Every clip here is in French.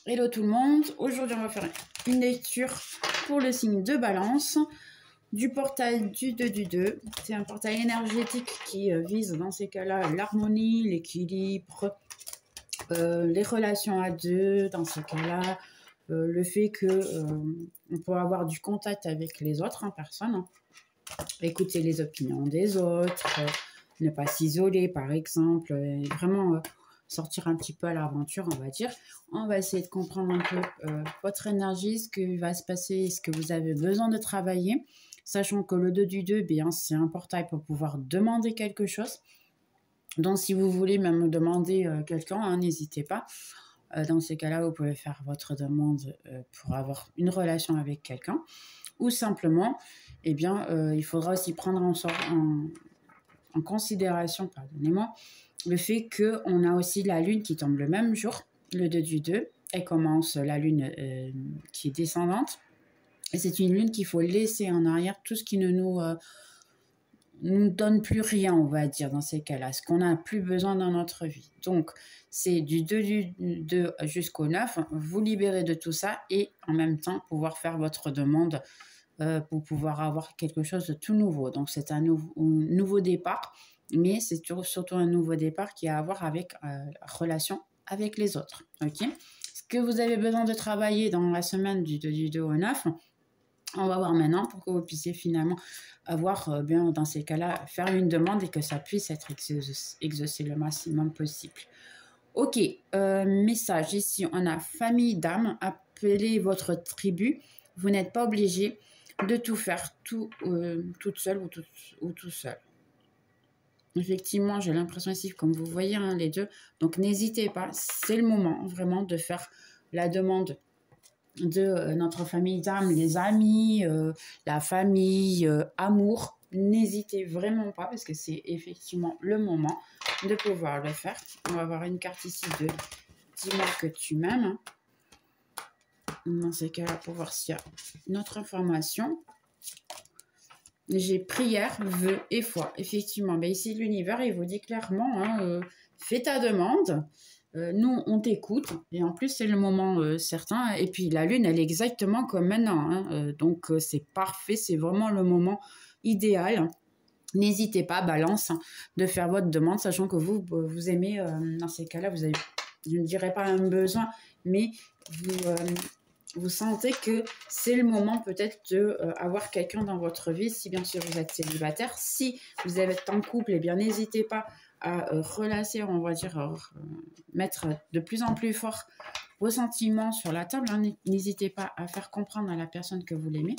Hello tout le monde, aujourd'hui on va faire une lecture pour le signe de Balance du portail du 2 du 2. C'est un portail énergétique qui vise dans ces cas-là l'harmonie, l'équilibre, les relations à deux, dans ces cas-là, le fait que on peut avoir du contact avec les autres personnes, écouter les opinions des autres, ne pas s'isoler par exemple, vraiment sortir un petit peu à l'aventure, on va dire. On va essayer de comprendre un peu votre énergie, ce qui va se passer, ce que vous avez besoin de travailler, sachant que le 2 du 2, bien, c'est un portail pour pouvoir demander quelque chose. Donc, si vous voulez même demander quelqu'un, n'hésitez pas. Dans ces cas-là, vous pouvez faire votre demande pour avoir une relation avec quelqu'un. Ou simplement, eh bien, il faudra aussi prendre en considération, pardonnez-moi, le fait qu'on a aussi la lune qui tombe le même jour, le 2 du 2, elle commence la lune qui est descendante, et c'est une lune qu'il faut laisser en arrière, tout ce qui ne nous donne plus rien, on va dire, dans ces cas-là, ce qu'on n'a plus besoin dans notre vie. Donc, c'est du 2 du 2 jusqu'au 9, vous libérez de tout ça, et en même temps, pouvoir faire votre demande pour pouvoir avoir quelque chose de tout nouveau. Donc, c'est un nouveau départ, mais c'est surtout un nouveau départ qui a à voir avec la relation avec les autres. Ok. Ce que vous avez besoin de travailler dans la semaine du 2 au 9, on va voir maintenant pour que vous puissiez finalement avoir, bien dans ces cas-là, faire une demande et que ça puisse être exaucé le maximum possible. Ok, message ici, on a famille d'âme, appelez votre tribu, vous n'êtes pas obligé de tout faire toute seule ou tout seul. Effectivement, j'ai l'impression ici, comme vous voyez, les deux. Donc, n'hésitez pas, c'est le moment vraiment de faire la demande de notre famille d'âme, les amis, la famille, amour. N'hésitez vraiment pas parce que c'est effectivement le moment de pouvoir le faire. On va avoir une carte ici de dis-moi que tu m'aimes. Dans ces cas-là, pour voir s'il y a une autre information. J'ai prière, vœu et foi. Effectivement, mais ici l'univers, il vous dit clairement, fais ta demande. Nous, on t'écoute. Et en plus, c'est le moment certain. Et puis, la lune, elle est exactement comme maintenant. Donc, c'est parfait. C'est vraiment le moment idéal. N'hésitez pas, Balance, de faire votre demande, sachant que vous aimez, dans ces cas-là, vous avez, je ne dirais pas un besoin, mais vous sentez que c'est le moment peut-être d'avoir quelqu'un dans votre vie, si bien sûr vous êtes célibataire. Si vous êtes en couple, eh bien n'hésitez pas à relasser, on va dire, mettre de plus en plus fort vos sentiments sur la table. N'hésitez pas à faire comprendre à la personne que vous l'aimez.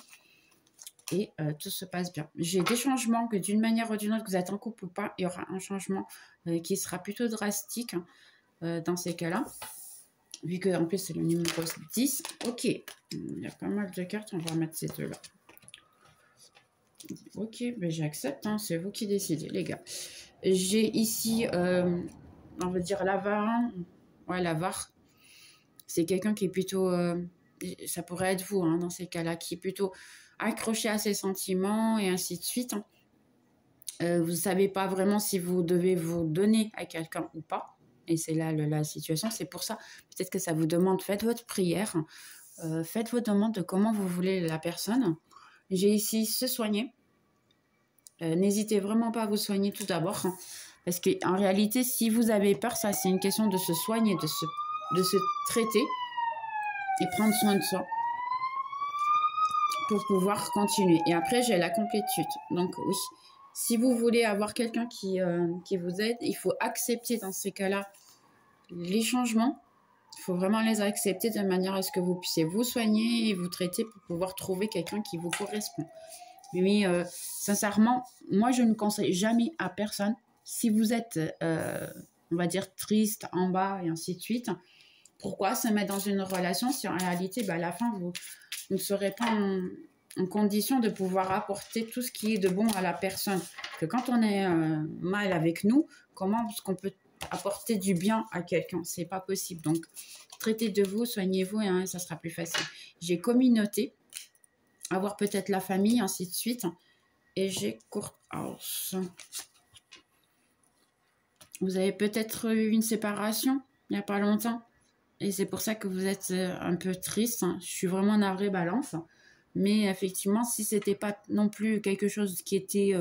Et tout se passe bien. J'ai des changements que d'une manière ou d'une autre, que vous êtes en couple ou pas, il y aura un changement qui sera plutôt drastique dans ces cas-là. Vu que en plus c'est le numéro 10. Ok, il y a pas mal de cartes, on va remettre ces deux-là. Ok, ben j'accepte, c'est vous qui décidez, les gars. J'ai ici, on va dire l'avare. Ouais, l'avare. C'est quelqu'un qui est plutôt, ça pourrait être vous, dans ces cas-là, qui est plutôt accroché à ses sentiments et ainsi de suite. Vous ne savez pas vraiment si vous devez vous donner à quelqu'un ou pas. Et c'est là la situation. C'est pour ça, peut-être que ça vous demande, faites votre prière, faites vos demandes de comment vous voulez la personne. J'ai ici se soigner. N'hésitez vraiment pas à vous soigner tout d'abord. Parce qu'en réalité, si vous avez peur, ça c'est une question de se soigner, de se traiter et prendre soin de soi pour pouvoir continuer. Et après, j'ai la complétude. Donc oui, si vous voulez avoir quelqu'un qui vous aide, il faut accepter dans ces cas-là les changements. Il faut vraiment les accepter de manière à ce que vous puissiez vous soigner et vous traiter pour pouvoir trouver quelqu'un qui vous correspond. Mais sincèrement, moi, je ne conseille jamais à personne, si vous êtes, on va dire, triste, en bas et ainsi de suite, pourquoi se mettre dans une relation si en réalité, à la fin, vous ne serez pas en condition de pouvoir apporter tout ce qui est de bon à la personne. Que quand on est mal avec nous, comment est-ce qu'on peut apporter du bien à quelqu'un? C'est pas possible. Donc, traitez de vous, soignez-vous et ça sera plus facile. J'ai communauté, avoir peut-être la famille, ainsi de suite. Et j'ai courthouse. Vous avez peut-être eu une séparation il n'y a pas longtemps. Et c'est pour ça que vous êtes un peu triste. Je suis vraiment navrée, Balance. Mais effectivement, si c'était pas non plus quelque chose qui était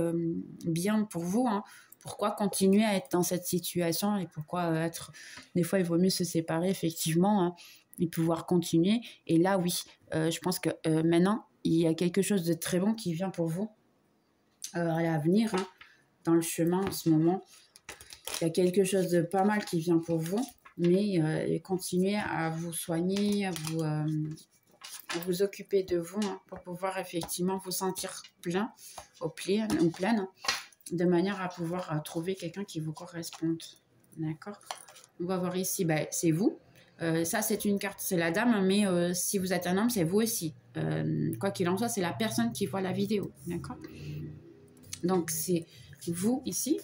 bien pour vous, hein, pourquoi continuer à être dans cette situation et pourquoi être... Des fois, il vaut mieux se séparer, effectivement, hein, et pouvoir continuer. Et là, oui, je pense que maintenant, il y a quelque chose de très bon qui vient pour vous à l'avenir, hein, dans le chemin en ce moment. Il y a quelque chose de pas mal qui vient pour vous, mais continuez à vous soigner, à vous occuper de vous, hein, pour pouvoir effectivement vous sentir plein, ou pleine, de manière à pouvoir trouver quelqu'un qui vous corresponde. D'accord? On va voir ici, bah, c'est vous. Ça, c'est une carte, c'est la dame, mais si vous êtes un homme, c'est vous aussi. Quoi qu'il en soit, c'est la personne qui voit la vidéo. D'accord? Donc, c'est vous ici.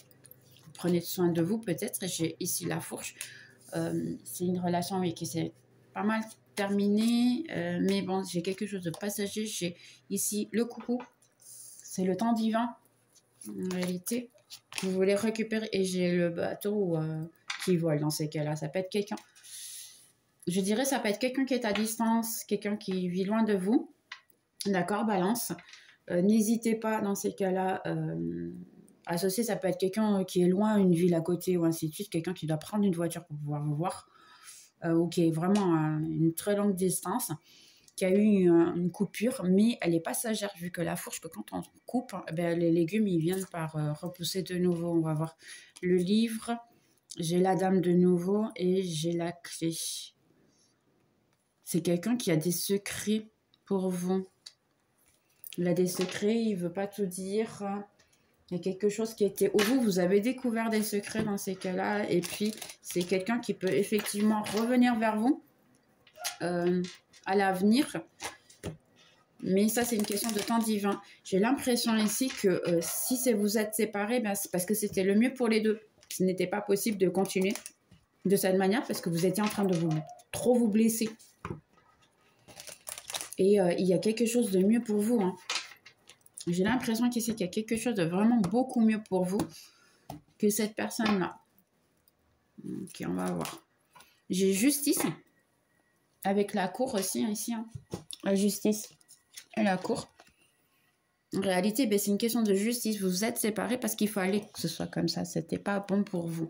Vous prenez soin de vous, peut-être. J'ai ici la fourche. C'est une relation qui s'est pas mal terminée, mais bon, j'ai quelque chose de passager. J'ai ici le coucou. C'est le temps divin, en réalité. Vous voulez récupérer, et j'ai le bateau qui vole dans ces cas-là. Ça peut être quelqu'un. Je dirais ça peut être quelqu'un qui est à distance, quelqu'un qui vit loin de vous. D'accord, Balance. N'hésitez pas dans ces cas-là. Associé, ça peut être quelqu'un qui est loin, une ville à côté ou ainsi de suite. Quelqu'un qui doit prendre une voiture pour pouvoir vous voir. Ou qui est vraiment à une très longue distance. Qui a eu une coupure, mais elle est passagère, vu que la fourche, que quand on coupe, ben, les légumes, ils viennent par repousser de nouveau. On va voir le livre. J'ai la dame de nouveau et j'ai la clé. C'est quelqu'un qui a des secrets pour vous. Il a des secrets, il ne veut pas tout dire. Il y a quelque chose qui était... Vous avez découvert des secrets dans ces cas-là. Et puis, c'est quelqu'un qui peut effectivement revenir vers vous à l'avenir. Mais ça, c'est une question de temps divin. J'ai l'impression ici que si vous êtes séparés, ben, c'est parce que c'était le mieux pour les deux. Ce n'était pas possible de continuer de cette manière parce que vous étiez en train de trop vous blesser. Et il y a quelque chose de mieux pour vous. Hein. J'ai l'impression qu'ici, qu'il y a quelque chose de vraiment beaucoup mieux pour vous que cette personne-là. Ok, on va voir. J'ai justice avec la cour aussi, ici. Hein. La justice et la cour. En réalité, ben, c'est une question de justice. Vous êtes séparés parce qu'il fallait que ce soit comme ça. C'était pas bon pour vous.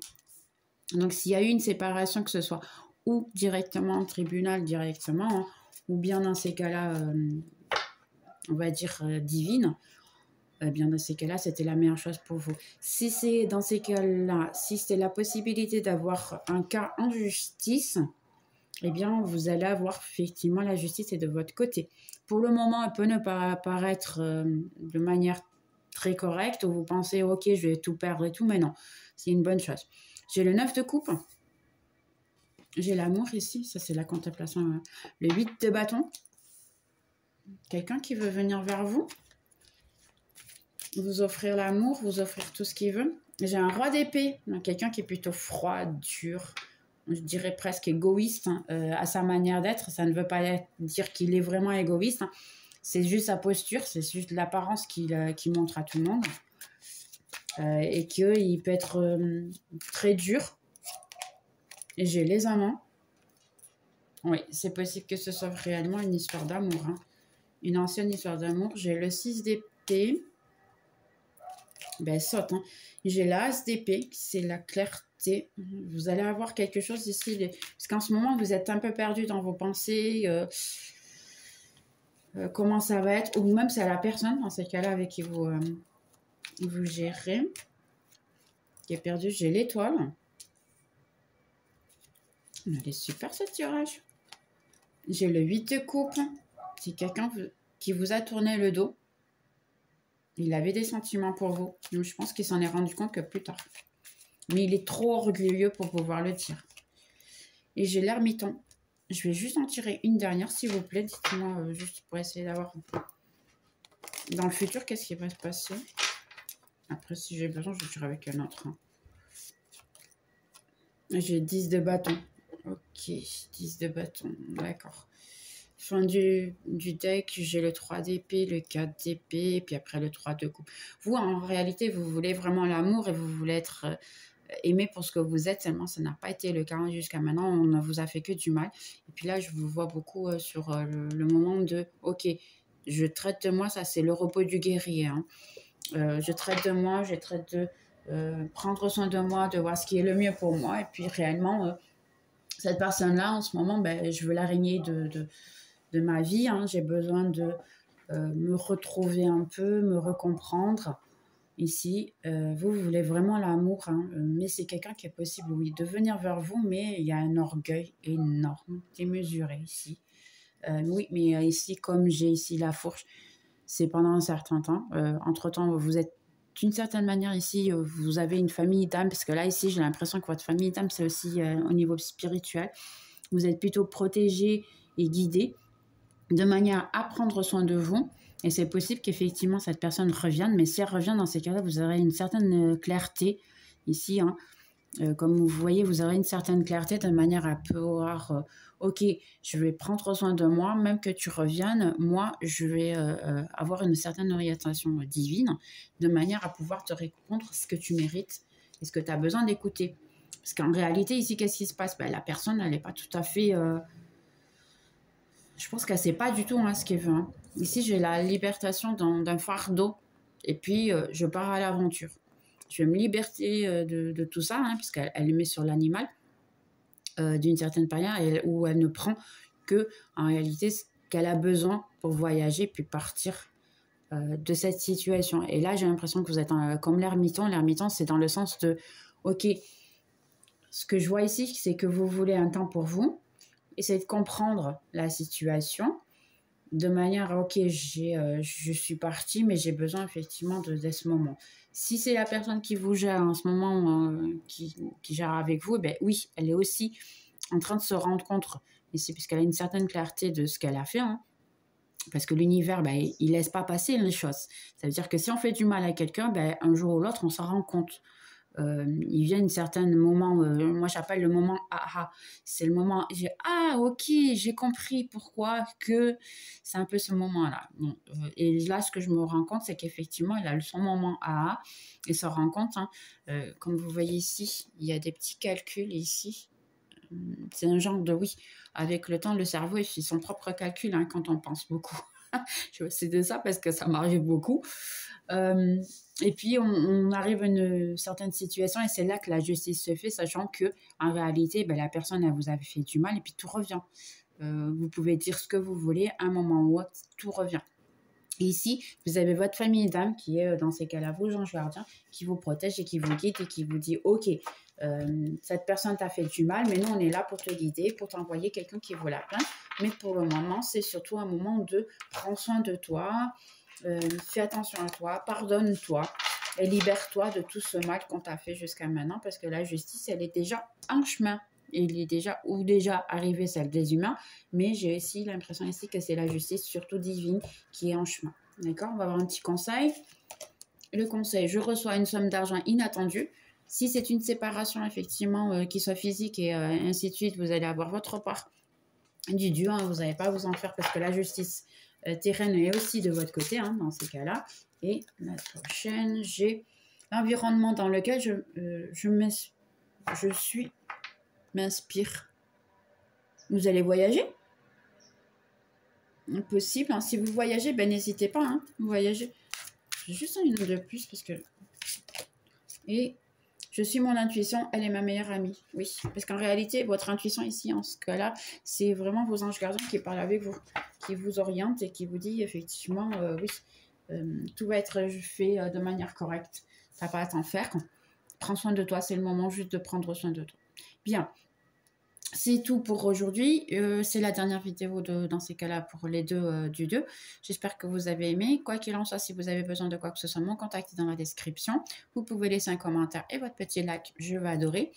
Donc, s'il y a eu une séparation, que ce soit ou directement en tribunal, directement, hein, ou bien dans ces cas-là, on va dire divine, bien dans ces cas-là, c'était la meilleure chose pour vous. Si c'est dans ces cas-là, si c'est la possibilité d'avoir un cas en justice, eh bien, vous allez avoir effectivement la justice est de votre côté. Pour le moment, elle peut ne pas apparaître de manière très correcte, où vous pensez, ok, je vais tout perdre et tout, mais non, c'est une bonne chose. J'ai le 9 de coupe. J'ai l'amour ici, ça c'est la contemplation. Hein. Le 8 de bâton. Quelqu'un qui veut venir vers vous. Vous offrir l'amour, vous offrir tout ce qu'il veut. J'ai un roi d'épée. Quelqu'un qui est plutôt froid, dur. Je dirais presque égoïste hein, à sa manière d'être. Ça ne veut pas dire qu'il est vraiment égoïste. Hein. C'est juste sa posture, c'est juste l'apparence qu'il montre à tout le monde. Et qu'il peut être très dur. Et j'ai les amants. Oui, c'est possible que ce soit réellement une histoire d'amour. Hein. Une ancienne histoire d'amour. J'ai le 6 d'épée. Ben, saute. Hein. J'ai l'as d'épée, c'est la clarté. Vous allez avoir quelque chose ici. Parce qu'en ce moment, vous êtes un peu perdu dans vos pensées. Comment ça va être. Ou même c'est la personne, dans ces cas-là, avec qui vous gérez. Qui est perdu. J'ai l'étoile. Elle est super, ce tirage. J'ai le 8 de coupe. C'est quelqu'un qui vous a tourné le dos. Il avait des sentiments pour vous. Donc, je pense qu'il s'en est rendu compte que plus tard. Mais il est trop orgueilleux pour pouvoir le dire. Et j'ai l'ermiton. Je vais juste en tirer une dernière, s'il vous plaît. Dites-moi, juste pour essayer d'avoir... Dans le futur, qu'est-ce qui va se passer? Après, si j'ai besoin, je tire avec un autre. Hein. J'ai 10 de bâton. Ok, 10 de bâton. D'accord. Fin du deck, j'ai le 3 d'épée, le 4 d'épée, puis après le 3 de coupe. Vous, en réalité, vous voulez vraiment l'amour et vous voulez être aimé pour ce que vous êtes, seulement ça n'a pas été le cas jusqu'à maintenant, on ne vous a fait que du mal. Et puis là, je vous vois beaucoup sur le moment de « Ok, je traite de moi », ça c'est le repos du guerrier. Hein. Je traite de moi, je traite de prendre soin de moi, de voir ce qui est le mieux pour moi. Et puis réellement, cette personne-là, en ce moment, ben, je veux l'araignée de ma vie. Hein. J'ai besoin de me retrouver un peu, me recomprendre. Ici, vous voulez vraiment l'amour, hein, mais c'est quelqu'un qui est possible, oui, de venir vers vous, mais il y a un orgueil énorme, démesuré ici. Oui, mais ici, comme j'ai ici la fourche, c'est pendant un certain temps. Entre-temps, vous êtes d'une certaine manière ici, vous avez une famille d'âme, parce que là, ici, j'ai l'impression que votre famille d'âme, c'est aussi au niveau spirituel. Vous êtes plutôt protégé et guidé de manière à prendre soin de vous. Et c'est possible qu'effectivement, cette personne revienne, mais si elle revient, dans ces cas-là, vous aurez une certaine clarté ici, hein. Comme vous voyez, vous aurez une certaine clarté de manière à pouvoir, ok, je vais prendre soin de moi, même que tu reviennes, moi, je vais avoir une certaine orientation divine, de manière à pouvoir te répondre ce que tu mérites et ce que tu as besoin d'écouter. Parce qu'en réalité, ici, qu'est-ce qui se passe? Ben, la personne, elle n'est pas tout à fait... je pense qu'elle ne sait pas du tout hein, ce qu'elle veut. Hein. Ici, j'ai la libération d'un fardeau et puis je pars à l'aventure. Je vais me libérer de tout ça, hein, puisqu'elle le met sur l'animal d'une certaine manière, où elle ne prend que, en réalité, ce qu'elle a besoin pour voyager puis partir de cette situation. Et là, j'ai l'impression que vous êtes comme l'ermiton. L'ermiton, c'est dans le sens de, ok, ce que je vois ici, c'est que vous voulez un temps pour vous, essayez de comprendre la situation, de manière à, ok, je suis partie, mais j'ai besoin effectivement de ce moment. Si c'est la personne qui vous gère en ce moment, qui gère avec vous, ben oui, elle est aussi en train de se rendre compte, ici, puisqu'elle a une certaine clarté de ce qu'elle a fait, hein, parce que l'univers, ben, il laisse pas passer les choses. Ça veut dire que si on fait du mal à quelqu'un, ben, un jour ou l'autre, on s'en rend compte. Il vient un certain moment, moi j'appelle le moment aha, c'est le moment, ah ok, j'ai compris pourquoi que c'est un peu ce moment-là. Bon, et là, ce que je me rends compte, c'est qu'effectivement, il a son moment aha, et se rend compte, hein, comme vous voyez ici, il y a des petits calculs ici. C'est un genre de oui, avec le temps, le cerveau, il fait son propre calcul hein, quand on pense beaucoup. C'est de ça parce que ça m'arrive beaucoup. Et puis, on arrive à une certaine situation et c'est là que la justice se fait, sachant que en réalité, ben, la personne, elle vous avait fait du mal et puis tout revient. Vous pouvez dire ce que vous voulez, à un moment ou autre, tout revient. Et ici, vous avez votre famille d'âme qui est, dans ces cas-là, vos anges gardiens, qui vous protège et qui vous guide et qui vous dit, ok, cette personne t'a fait du mal, mais nous, on est là pour te guider, pour t'envoyer quelqu'un qui vaut la peine. Mais pour le moment, c'est surtout un moment de prends soin de toi, fais attention à toi, pardonne-toi et libère-toi de tout ce mal qu'on t'a fait jusqu'à maintenant parce que la justice, elle est déjà en chemin. Il est déjà arrivé celle des humains, mais j'ai aussi l'impression ici que c'est la justice, surtout divine, qui est en chemin. D'accord? On va avoir un petit conseil. Le conseil, je reçois une somme d'argent inattendue. Si c'est une séparation, effectivement, qui soit physique et ainsi de suite, vous allez avoir votre part du dû. Hein, vous n'allez pas vous en faire parce que la justice terraine est aussi de votre côté, hein, dans ces cas-là. Et la prochaine, j'ai l'environnement dans lequel m'inspire. Vous allez voyager? Possible. Hein. Si vous voyagez, ben n'hésitez pas. Hein, voyager. J'ai juste une de plus parce que... Et je suis mon intuition, elle est ma meilleure amie. Oui, parce qu'en réalité, votre intuition ici, en ce cas-là, c'est vraiment vos anges gardiens qui parlent avec vous, qui vous orientent et qui vous dit effectivement, oui, tout va être fait de manière correcte. Ça va pas t'en faire. Prends soin de toi, c'est le moment juste de prendre soin de toi. Bien. C'est tout pour aujourd'hui. C'est la dernière vidéo dans ces cas-là pour les deux du 2. J'espère que vous avez aimé. Quoi qu'il en soit, si vous avez besoin de quoi que ce soit, mon contact est dans la description. Vous pouvez laisser un commentaire et votre petit like. Je vais adorer.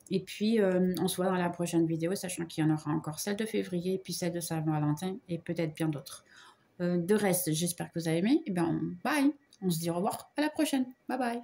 Et puis, on se voit dans la prochaine vidéo, sachant qu'il y en aura encore celle de février, puis celle de Saint-Valentin et peut-être bien d'autres. De reste, j'espère que vous avez aimé. Et bien, bye. On se dit au revoir. À la prochaine. Bye bye.